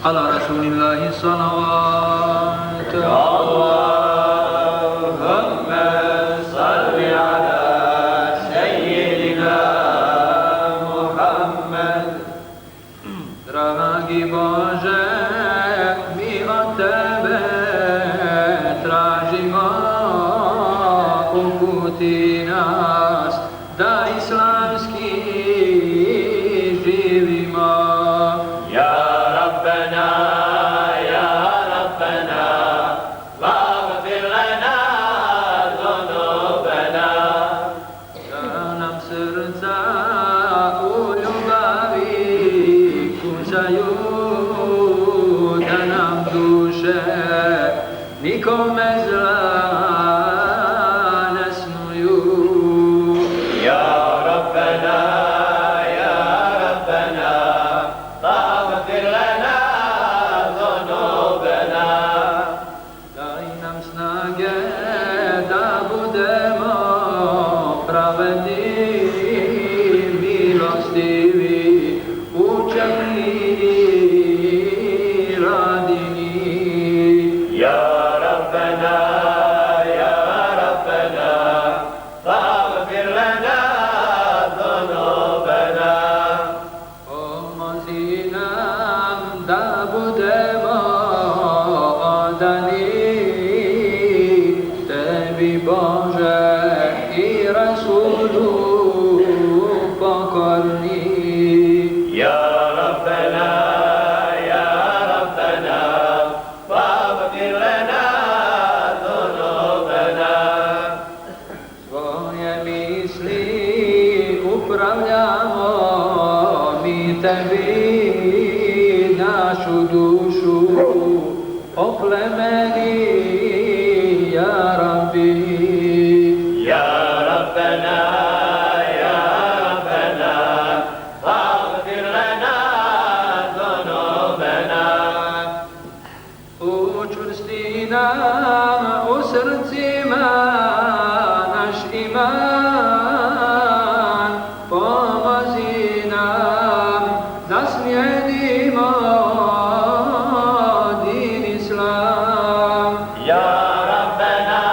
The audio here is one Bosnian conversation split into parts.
على رسول الله الصلوات. اللهم صل على سيدنا Muhammed. Dragi Bože, mi od Tebe tražimo, uputi nas da islamski živimo. Ya Rabbana, Ya Rabbana, واغفر لنا ذنوبنا. Da nam srca u ljubavi kucaju, da nam duše nikome zla ne snuju. Ya Rabbana, Ya Rabbana, واغفر لنا ذنوبنا. Daj nam snage da budemo pravedni, milostivi, učeni i radini. Ya Rabbana, Ya Rabbana, واغفر لنا ذنوبنا. Pomozi nam da budemo odani Tebi, Bože, i Rasulu pokorni. Ya Rabbana, Ya Rabbana, واغفر لنا ذنوبنا. Svoje misli upravljamo mi Tebi, našu dušu oplemeni, ja Rabbi. Ya Rabbana, Ya Rabbana, واغفر لنا ذنوبنا. Učvrsti nam u srcima naš iman, pomozi nam da slijedimo din Islam. Ya Rabbana,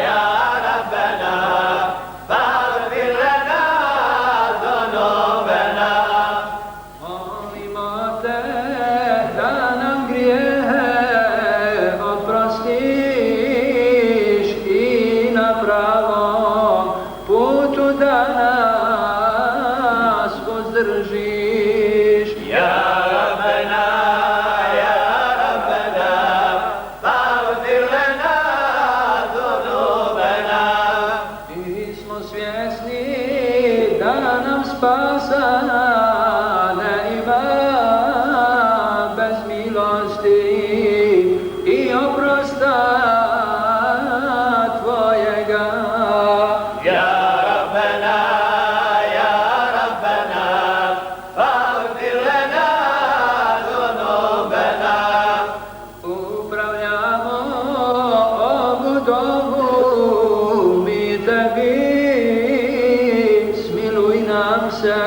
Ya Rabbana, واغفر لنا ذنوبنا. Molimo Te da nam grijehe oprostiš i na pravom putu da nas pozdržiš. Ya Rabbana, Ya Rabbana, واغفر لنا ذنوبنا. Mi smo svjesni da nam spasa ne ima bez milosti i oprosta Tvojega. Ya Rabbana, Ya Rabbana, واغفر لنا ذنوبنا. Upravljamo ovu dobu mi Tebi, smiluj nam se,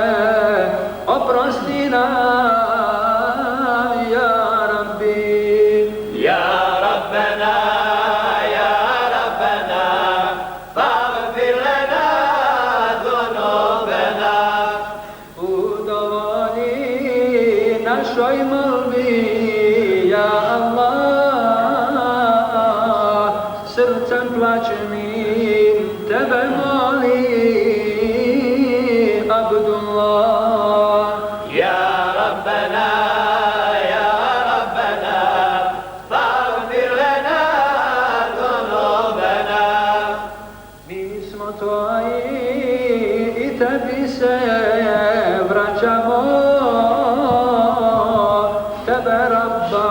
oprosti nam, ja Rabbi. Ya Rabbana, Ya Rabbana, واغفر لنا ذنوبنا. Udovolji našoj molbi, ja Allah, srcem plačenim Tebe molim, Abdullah. Ya Rabbana, Ya Rabbana, واغفر لنا ذنوبنا. Mi smo Tvoji i Tebi se vraćamo, Tebe Rabba